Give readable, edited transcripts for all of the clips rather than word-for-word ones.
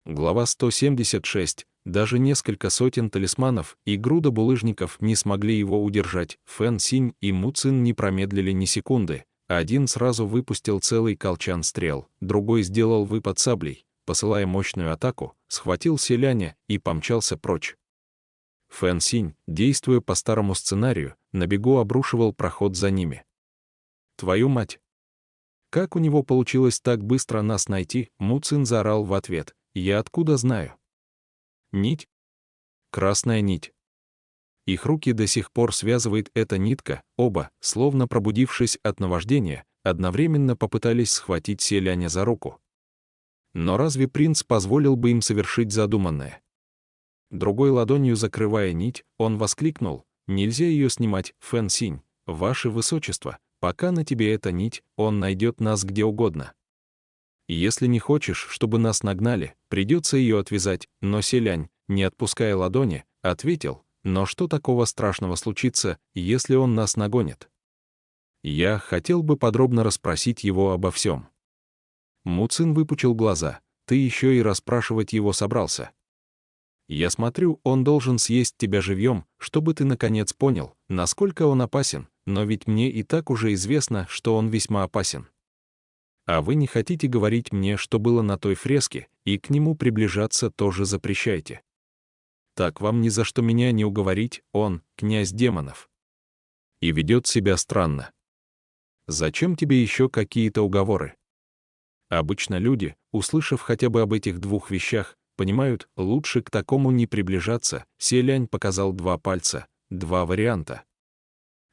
Глава 176. Даже несколько сотен талисманов и груда булыжников не смогли его удержать. Фэн Синь и Му Цин не промедлили ни секунды. Один сразу выпустил целый колчан стрел, другой сделал выпад саблей, посылая мощную атаку, схватил селяня и помчался прочь. Фэн Синь, действуя по старому сценарию, на бегу обрушивал проход за ними. «Твою мать! Как у него получилось так быстро нас найти?» Му Цин заорал в ответ. «Я откуда знаю?» Нить? Красная нить. Их руки до сих пор связывает эта нитка, оба, словно пробудившись от наваждения, одновременно попытались схватить селяня за руку. Но разве принц позволил бы им совершить задуманное? Другой ладонью закрывая нить, он воскликнул: «Нельзя ее снимать, Фэн Синь, ваше высочество, пока на тебе эта нить, он найдет нас где угодно. Если не хочешь, чтобы нас нагнали, придется ее отвязать». Но селянь, не отпуская ладони, ответил: «Но что такого страшного случится, если он нас нагонит?» Я хотел бы подробно расспросить его обо всем. Му Цин выпучил глаза. «Ты еще и расспрашивать его собрался? Я смотрю, он должен съесть тебя живьем, чтобы ты наконец понял, насколько он опасен, но ведь мне и так уже известно, что он весьма опасен. А вы не хотите говорить мне, что было на той фреске, и к нему приближаться тоже запрещаете. Так вам ни за что меня не уговорить, он — князь демонов. И ведет себя странно. Зачем тебе еще какие-то уговоры?» Обычно люди, услышав хотя бы об этих двух вещах, понимают, лучше к такому не приближаться. Селянь показал два пальца, два варианта.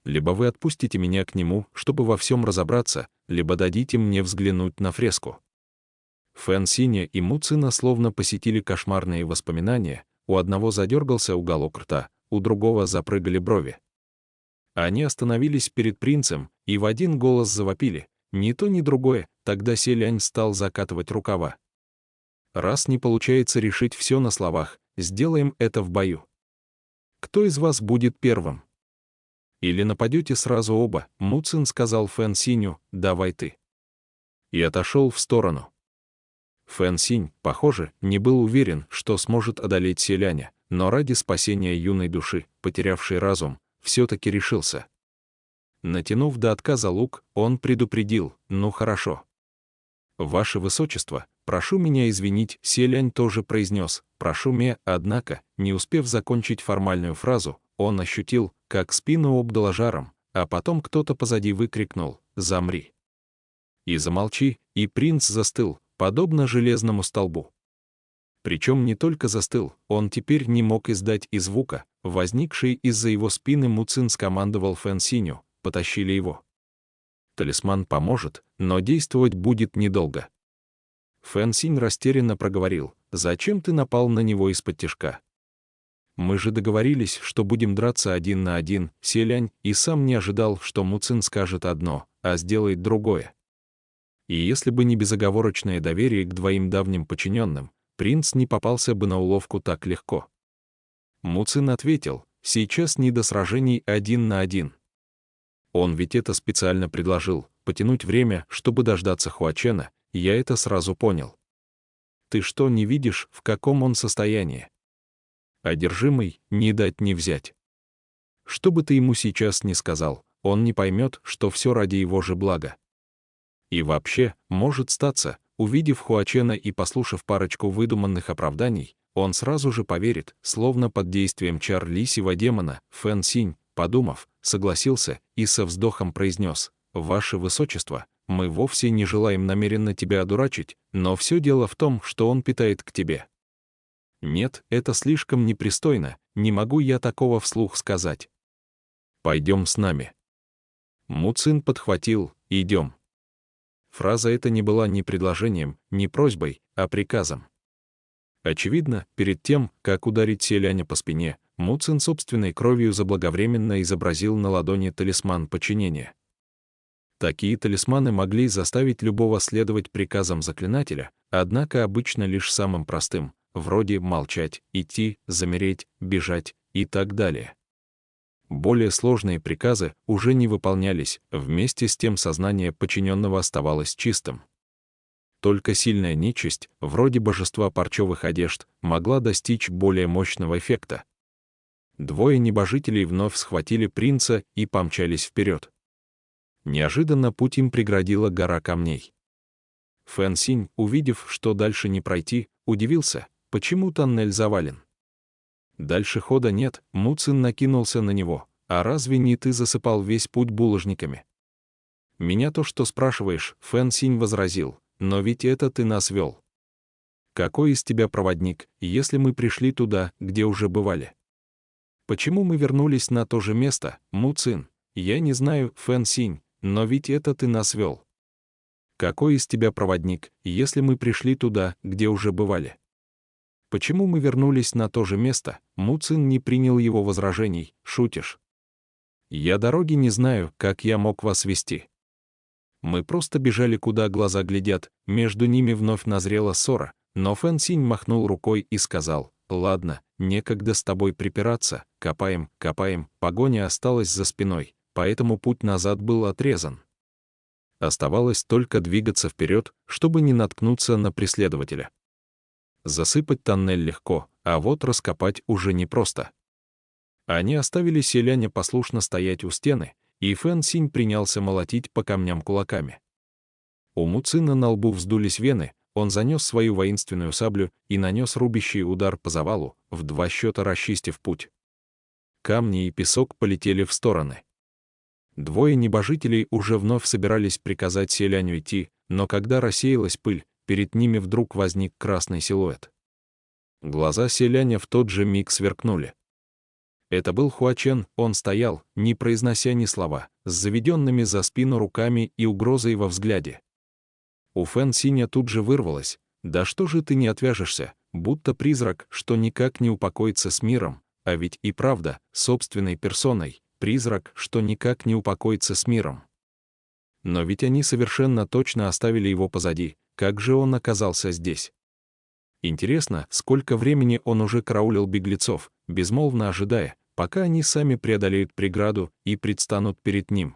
Либо вы отпустите меня к нему, чтобы во всем разобраться, либо дадите мне взглянуть на фреску. Фэн Синя и Му Цина словно посетили кошмарные воспоминания, у одного задергался уголок рта, у другого запрыгали брови. Они остановились перед принцем и в один голос завопили: «Ни то, ни другое». Тогда селянь стал закатывать рукава. «Раз не получается решить все на словах, сделаем это в бою. Кто из вас будет первым? Или нападете сразу оба?» Му Цин сказал Фэн Синю: «Давай ты». И отошел в сторону. Фэн Синь, похоже, не был уверен, что сможет одолеть селяня, но ради спасения юной души, потерявшей разум, все-таки решился. Натянув до отказа лук, он предупредил: «Ну хорошо. Ваше высочество, прошу меня извинить», селянь тоже произнес «прошу меня», однако, не успев закончить формальную фразу, он ощутил, как спину обдало жаром, а потом кто-то позади выкрикнул: «Замри!» И замолчи, и принц застыл, подобно железному столбу. Причем не только застыл, он теперь не мог издать и звука. Возникший из-за его спины Му Цин скомандовал Фэн Синю: «Потащили его. Талисман поможет, но действовать будет недолго». Фэн Синь растерянно проговорил: «Зачем ты напал на него исподтишка? Мы же договорились, что будем драться один на один». Селянь и сам не ожидал, что Му Цин скажет одно, а сделает другое. И если бы не безоговорочное доверие к двоим давним подчиненным, принц не попался бы на уловку так легко. Му Цин ответил: «Сейчас не до сражений один на один». Он ведь это специально предложил, потянуть время, чтобы дождаться Хуачена, я это сразу понял. Ты что, не видишь, в каком он состоянии? Одержимый, не дать не взять. Что бы ты ему сейчас ни сказал, он не поймет, что все ради его же блага. И вообще, может статься, увидев Хуачена и послушав парочку выдуманных оправданий, он сразу же поверит, словно под действием чар лисьего демона. Фэн Синь, подумав, согласился и со вздохом произнес: «Ваше высочество, мы вовсе не желаем намеренно тебя одурачить, но все дело в том, что он питает к тебе». «Нет, это слишком непристойно, не могу я такого вслух сказать. Пойдем с нами». Му Цин подхватил: «Идем». Фраза эта не была ни предложением, ни просьбой, а приказом. Очевидно, перед тем, как ударить селяня по спине, Му Цин собственной кровью заблаговременно изобразил на ладони талисман подчинения. Такие талисманы могли заставить любого следовать приказам заклинателя, однако обычно лишь самым простым, вроде молчать, идти, замереть, бежать и так далее. Более сложные приказы уже не выполнялись, вместе с тем сознание подчиненного оставалось чистым. Только сильная нечисть, вроде божества парчевых одежд, могла достичь более мощного эффекта. Двое небожителей вновь схватили принца и помчались вперед. Неожиданно путь им преградила гора камней. Фэн Синь, увидев, что дальше не пройти, удивился, почему тоннель завален. Дальше хода нет, Му Цин накинулся на него. А разве не ты засыпал весь путь булыжниками? Меня то, что спрашиваешь, Фэн Синь возразил, но ведь это ты нас вел. Какой из тебя проводник, если мы пришли туда, где уже бывали? Почему мы вернулись на то же место, Му Цин? Я не знаю, Фэн Синь, но ведь это ты нас вел. Какой из тебя проводник, если мы пришли туда, где уже бывали? Почему мы вернулись на то же место? Му Цин не принял его возражений. Шутишь? Я дороги не знаю, как я мог вас вести. Мы просто бежали, куда глаза глядят, между ними вновь назрела ссора, но Фэн Синь махнул рукой и сказал, «Ладно, некогда с тобой припираться, копаем, копаем». Погоня осталась за спиной, поэтому путь назад был отрезан. Оставалось только двигаться вперед, чтобы не наткнуться на преследователя. Засыпать тоннель легко, а вот раскопать уже непросто. Они оставили селяня послушно стоять у стены, и Фэн Синь принялся молотить по камням кулаками. У Му Цина на лбу вздулись вены, он занес свою воинственную саблю и нанес рубящий удар по завалу, в 2 счета расчистив путь. Камни и песок полетели в стороны. Двое небожителей уже вновь собирались приказать селяню идти, но когда рассеялась пыль, перед ними вдруг возник красный силуэт. Глаза селяня в тот же миг сверкнули. Это был Хуачен, он стоял, не произнося ни слова, с заведенными за спину руками и угрозой во взгляде. У Фэн Синя тут же вырвалось, «Да что же ты не отвяжешься, будто призрак, что никак не упокоится с миром, а ведь и правда, собственной персоной, призрак, что никак не упокоится с миром». Но ведь они совершенно точно оставили его позади, как же он оказался здесь? Интересно, сколько времени он уже караулил беглецов, безмолвно ожидая, пока они сами преодолеют преграду и предстанут перед ним.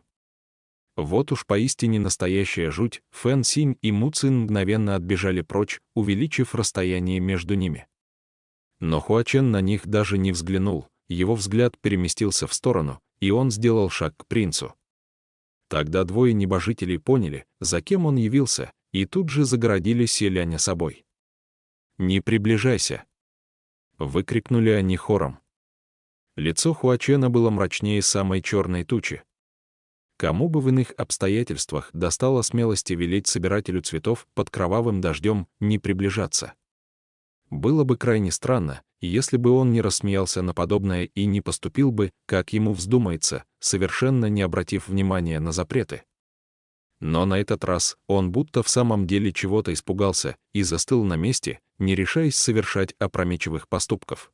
Вот уж поистине настоящая жуть, Фэн Синь и Му Цин мгновенно отбежали прочь, увеличив расстояние между ними. Но Хуачен на них даже не взглянул, его взгляд переместился в сторону, и он сделал шаг к принцу. Тогда двое небожителей поняли, за кем он явился, и тут же загородили селяня собой. «Не приближайся!» — выкрикнули они хором. Лицо Хуачена было мрачнее самой черной тучи. Кому бы в иных обстоятельствах достало смелости велеть собирателю цветов под кровавым дождем не приближаться? Было бы крайне странно, если бы он не рассмеялся на подобное и не поступил бы, как ему вздумается, совершенно не обратив внимания на запреты. Но на этот раз он будто в самом деле чего-то испугался и застыл на месте, не решаясь совершать опрометчивых поступков.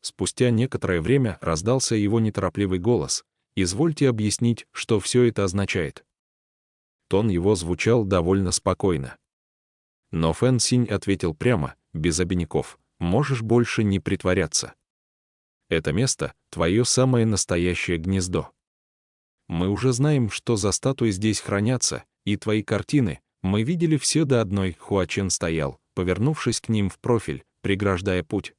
Спустя некоторое время раздался его неторопливый голос: «Извольте объяснить, что все это означает». Тон его звучал довольно спокойно. Но Фэн Синь ответил прямо, без обиняков: «Можешь больше не притворяться. Это место — твое самое настоящее гнездо. Мы уже знаем, что за статуи здесь хранятся, и твои картины, мы видели все до одной». Хуачен стоял, повернувшись к ним в профиль, преграждая путь.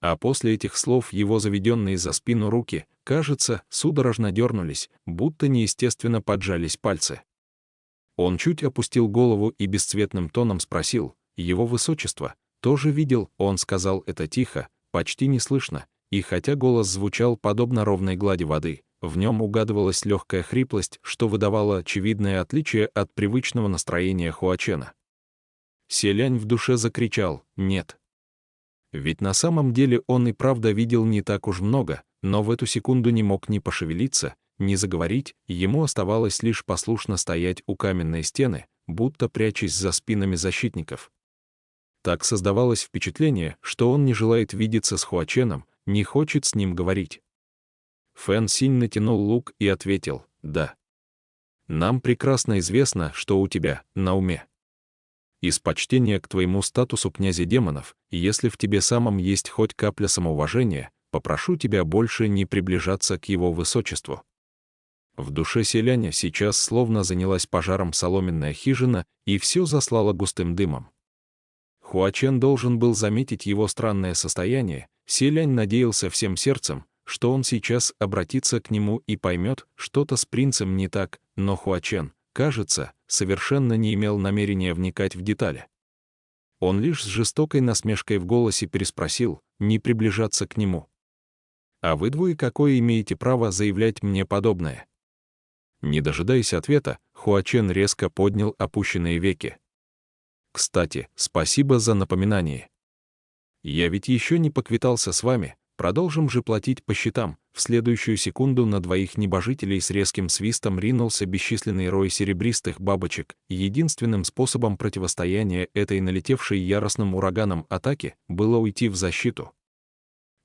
А после этих слов его заведенные за спину руки, кажется, судорожно дернулись, будто неестественно поджались пальцы. Он чуть опустил голову и бесцветным тоном спросил: «Его высочество тоже видел?» Он сказал это тихо, почти неслышно, и хотя голос звучал подобно ровной глади воды, в нем угадывалась легкая хриплость, что выдавало очевидное отличие от привычного настроения Хуачена. Селянь в душе закричал «Нет!». Ведь на самом деле он и правда видел не так уж много, но в эту секунду не мог ни пошевелиться, ни заговорить, ему оставалось лишь послушно стоять у каменной стены, будто прячась за спинами защитников. Так создавалось впечатление, что он не желает видеться с Хуаченом, не хочет с ним говорить. Фэн Синь натянул лук и ответил: «Да. Нам прекрасно известно, что у тебя на уме. Из почтения к твоему статусу князя демонов, если в тебе самом есть хоть капля самоуважения, попрошу тебя больше не приближаться к его высочеству». В душе селяня сейчас словно занялась пожаром соломенная хижина, и все заслало густым дымом. Хуачен должен был заметить его странное состояние, селянь надеялся всем сердцем, что он сейчас обратится к нему и поймет, что-то с принцем не так, но Хуачен, кажется, совершенно не имел намерения вникать в детали. Он лишь с жестокой насмешкой в голосе переспросил, не приближаться к нему. «А вы двое какое имеете право заявлять мне подобное?» Не дожидаясь ответа, Хуачен резко поднял опущенные веки. «Кстати, спасибо за напоминание. Я ведь еще не поквитался с вами, продолжим же платить по счетам». В следующую секунду на двоих небожителей с резким свистом ринулся бесчисленный рой серебристых бабочек, и единственным способом противостояния этой налетевшей яростным ураганом атаки было уйти в защиту.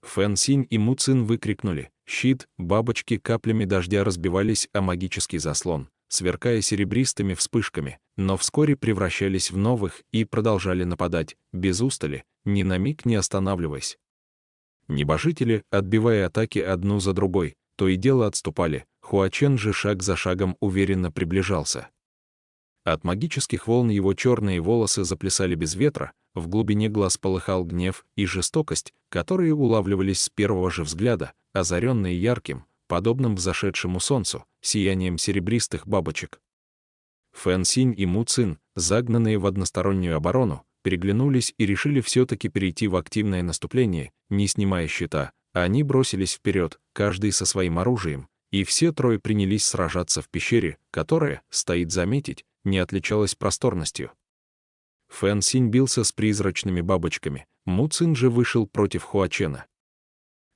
Фэн Синь и Му Цин выкрикнули «Щит!», бабочки каплями дождя разбивались о магический заслон, сверкая серебристыми вспышками, но вскоре превращались в новых и продолжали нападать, без устали, ни на миг не останавливаясь. Небожители, отбивая атаки одну за другой, то и дело отступали, Хуачен же шаг за шагом уверенно приближался. От магических волн его черные волосы заплясали без ветра, в глубине глаз полыхал гнев и жестокость, которые улавливались с первого же взгляда, озаренные ярким, подобным взошедшему солнцу, сиянием серебристых бабочек. Фэн Синь и Му Цин, загнанные в одностороннюю оборону, переглянулись и решили все-таки перейти в активное наступление, не снимая щита. Они бросились вперед, каждый со своим оружием, и все трое принялись сражаться в пещере, которая, стоит заметить, не отличалась просторностью. Фэн Синь бился с призрачными бабочками, Му Цин же вышел против Хуачена.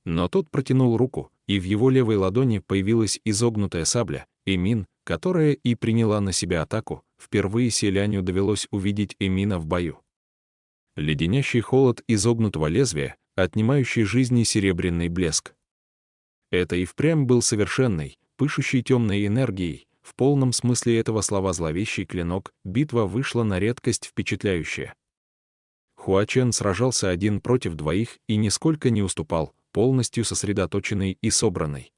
Но тот протянул руку, и в его левой ладони появилась изогнутая сабля, Эмин, которая и приняла на себя атаку. Впервые селяню довелось увидеть Эмина в бою. Леденящий холод изогнутого лезвия, отнимающий жизни серебряный блеск. Это и впрямь был совершенный, пышущий темной энергией, в полном смысле этого слова зловещий клинок. Битва вышла на редкость впечатляющая. Хуачен сражался один против двоих и нисколько не уступал, полностью сосредоточенный и собранный.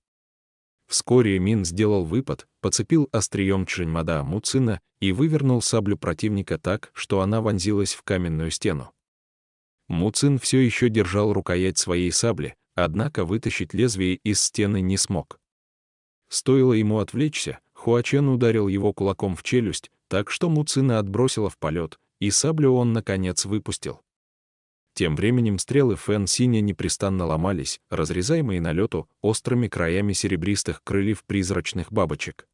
Вскоре Мин сделал выпад, подцепил острием Чжэньмада Му Цина и вывернул саблю противника так, что она вонзилась в каменную стену. Му Цин все еще держал рукоять своей сабли, однако вытащить лезвие из стены не смог. Стоило ему отвлечься, Хуачен ударил его кулаком в челюсть, так что Му Цина отбросило в полет, и саблю он, наконец, выпустил. Тем временем стрелы Фэн Синя непрестанно ломались, разрезаемые на лету острыми краями серебристых крыльев призрачных бабочек.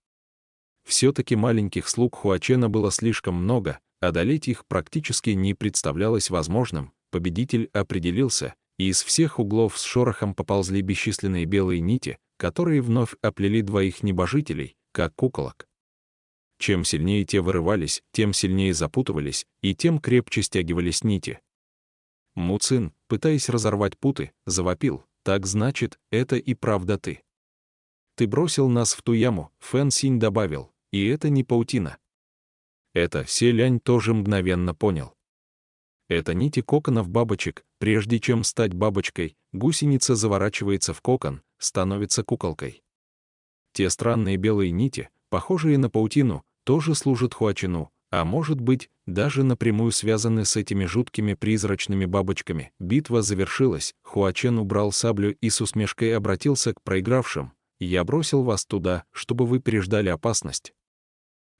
Все-таки маленьких слуг Хуачена было слишком много, одолеть их практически не представлялось возможным. Победитель определился, и из всех углов с шорохом поползли бесчисленные белые нити, которые вновь оплели двоих небожителей, как куколок. Чем сильнее те вырывались, тем сильнее запутывались, и тем крепче стягивались нити. Му Цин, пытаясь разорвать путы, завопил: «Так значит, это и правда ты. Ты бросил нас в ту яму», Фэн Синь добавил, «и это не паутина». Это селянь тоже мгновенно понял. Это нити коконов бабочек. Прежде чем стать бабочкой, гусеница заворачивается в кокон, становится куколкой. Те странные белые нити, похожие на паутину, тоже служат Хуачену, а может быть, даже напрямую связаны с этими жуткими призрачными бабочками. Битва завершилась, Хуачен убрал саблю и с усмешкой обратился к проигравшим: «Я бросил вас туда, чтобы вы переждали опасность.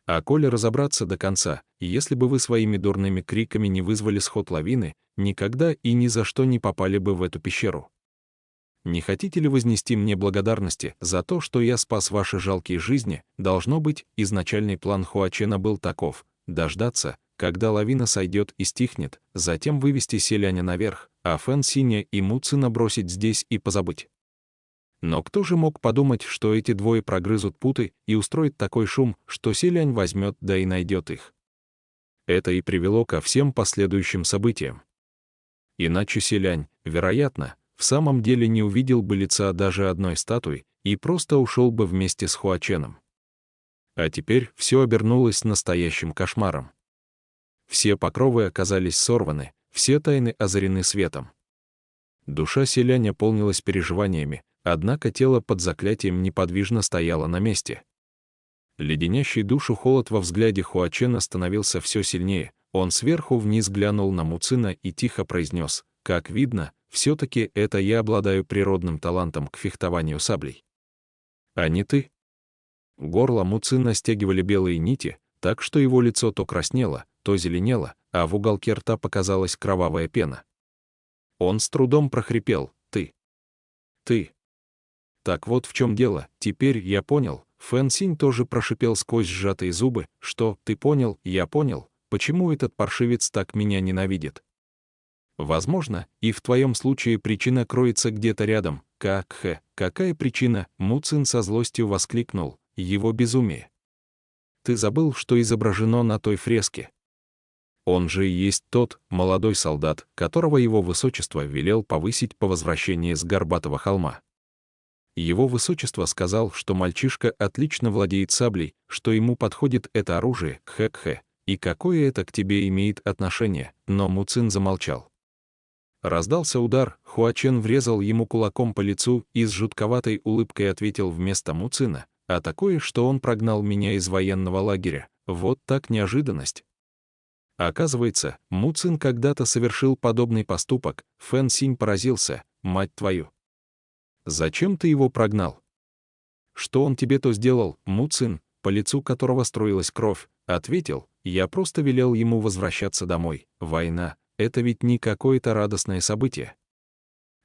А коли разобраться до конца, если бы вы своими дурными криками не вызвали сход лавины, никогда и ни за что не попали бы в эту пещеру. Не хотите ли вознести мне благодарности за то, что я спас ваши жалкие жизни?» Должно быть, изначальный план Хуачена был таков: дождаться, когда лавина сойдет и стихнет, затем вывести селяня наверх, а Фэн Синя и Му Цина бросить здесь и позабыть. Но кто же мог подумать, что эти двое прогрызут путы и устроят такой шум, что селянь возьмет да и найдет их? Это и привело ко всем последующим событиям. Иначе селянь, вероятно, в самом деле не увидел бы лица даже одной статуи и просто ушел бы вместе с Хуаченом. А теперь все обернулось настоящим кошмаром. Все покровы оказались сорваны, все тайны озарены светом. Душа селяня полнилась переживаниями, однако тело под заклятием неподвижно стояло на месте. Леденящий душу холод во взгляде Хуачена становился все сильнее. Он сверху вниз глянул на Муцина и тихо произнес: «Как видно, все-таки это я обладаю природным талантом к фехтованию саблей. А не ты». Горло Муцина стягивали белые нити, так что его лицо то краснело, то зеленело, а в уголке рта показалась кровавая пена. Он с трудом прохрипел: «Ты. Ты». Так вот в чем дело, теперь я понял. Фэн Синь тоже прошипел сквозь сжатые зубы: «Что, ты понял, я понял, почему этот паршивец так меня ненавидит. Возможно, и в твоем случае причина кроется где-то рядом». Какая причина?» Муцин со злостью воскликнул: «Его безумие. Ты забыл, что изображено на той фреске? Он же и есть тот молодой солдат, которого его высочество велел повысить по возвращении с Горбатого холма. Его высочество сказал, что мальчишка отлично владеет саблей, что ему подходит это оружие, и какое это к тебе имеет отношение?» Но Муцин замолчал. Раздался удар, Хуачен врезал ему кулаком по лицу и с жутковатой улыбкой ответил вместо Муцина: «А такое, что он прогнал меня из военного лагеря. Вот так неожиданность». Оказывается, Муцин когда-то совершил подобный поступок. Фэн Синь поразился: «Мать твою! Зачем ты его прогнал?» «Что он тебе то сделал?» Муцин, по лицу которого струилась кровь, ответил: «Я просто велел ему возвращаться домой. Война — это ведь не какое-то радостное событие.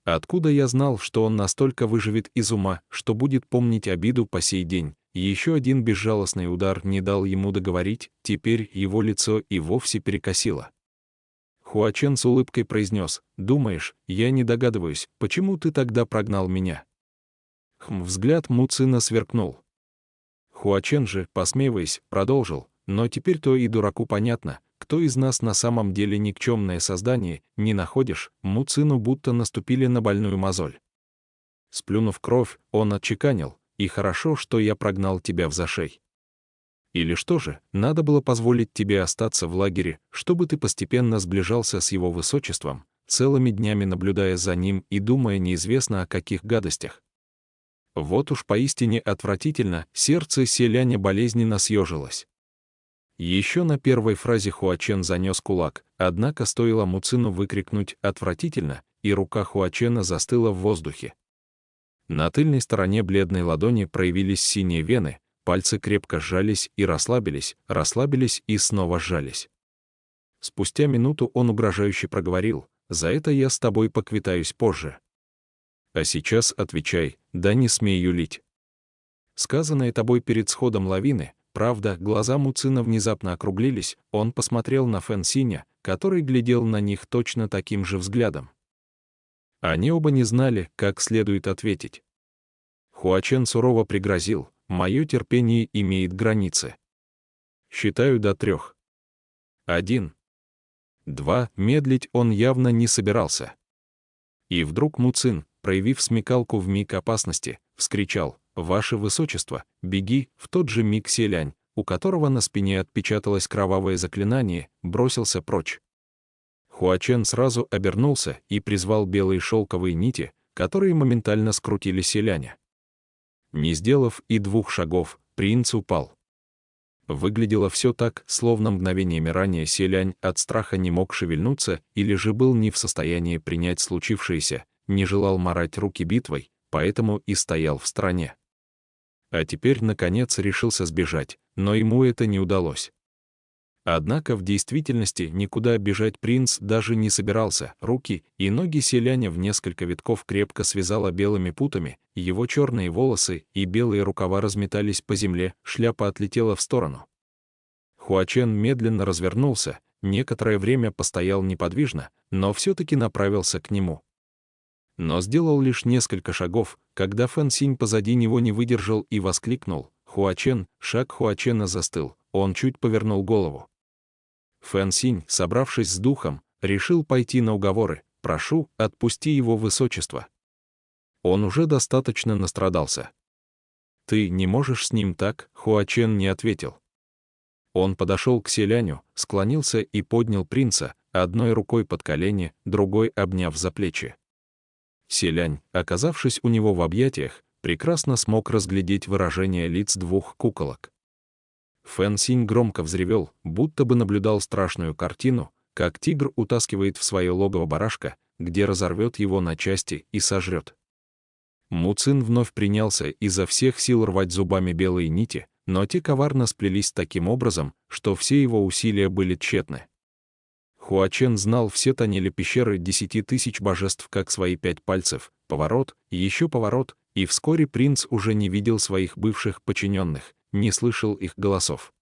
Откуда я знал, что он настолько выживет из ума, что будет помнить обиду по сей день?» Еще один безжалостный удар не дал ему договорить, теперь его лицо и вовсе перекосило. Хуачен с улыбкой произнес: «Думаешь, я не догадываюсь, почему ты тогда прогнал меня?» Взгляд Муцина сверкнул. Хуачен же, посмеиваясь, продолжил: «Но теперь-то и дураку понятно, кто из нас на самом деле никчемное создание, не находишь?» Муцину будто наступили на больную мозоль. Сплюнув кровь, он отчеканил: «И хорошо, что я прогнал тебя взашей. Или что же, надо было позволить тебе остаться в лагере, чтобы ты постепенно сближался с его высочеством, целыми днями наблюдая за ним и думая неизвестно о каких гадостях». Вот уж поистине отвратительно, сердце селяня болезненно съежилось. Еще на первой фразе Хуачен занес кулак, однако стоило Муцину выкрикнуть «отвратительно», и рука Хуачена застыла в воздухе. На тыльной стороне бледной ладони проявились синие вены, пальцы крепко сжались и расслабились и снова сжались. Спустя минуту он угрожающе проговорил: «За это я с тобой поквитаюсь позже. А сейчас отвечай, да не смей юлить». Сказанное тобой перед сходом лавины, правда, глаза Муцина внезапно округлились, он посмотрел на Фэн Синя, который глядел на них точно таким же взглядом. Они оба не знали, как следует ответить. Хуачен сурово пригрозил: «Мое терпение имеет границы. Считаю до 3. 1. 2. Медлить он явно не собирался. И вдруг Муцин, проявив смекалку в миг опасности, вскричал: «Ваше высочество, беги!» В тот же миг селянь, у которого на спине отпечаталось кровавое заклинание, бросился прочь. Хуачен сразу обернулся и призвал белые шелковые нити, которые моментально скрутили селяня. Не сделав и 2 шагов, принц упал. Выглядело все так, словно мгновениями ранее селянь от страха не мог шевельнуться или же был не в состоянии принять случившееся, не желал марать руки битвой, поэтому и стоял в стороне. А теперь, наконец, решился сбежать, но ему это не удалось. Однако в действительности никуда бежать принц даже не собирался. Руки и ноги селяня в несколько витков крепко связало белыми путами, его черные волосы и белые рукава разметались по земле, шляпа отлетела в сторону. Хуачен медленно развернулся, некоторое время постоял неподвижно, но все-таки направился к нему. Но сделал лишь несколько шагов, когда Фэн Синь позади него не выдержал и воскликнул: «Хуачен!» Шаг Хуачена застыл, он чуть повернул голову. Фэн Синь, собравшись с духом, решил пойти на уговоры: «Прошу, отпусти его высочество. Он уже достаточно настрадался». «Ты не можешь с ним так», — Хуачен не ответил. Он подошел к селяню, склонился и поднял принца, одной рукой под колени, другой обняв за плечи. Селянь, оказавшись у него в объятиях, прекрасно смог разглядеть выражение лиц 2 куколок. Фэн Синь громко взревел, будто бы наблюдал страшную картину, как тигр утаскивает в свое логово барашка, где разорвет его на части и сожрет. Му Цин вновь принялся изо всех сил рвать зубами белые нити, но те коварно сплелись таким образом, что все его усилия были тщетны. Хуачен знал все тоннели пещеры 10 000 божеств как свои 5 пальцев, поворот, еще поворот, и вскоре принц уже не видел своих бывших подчиненных, не слышал их голосов.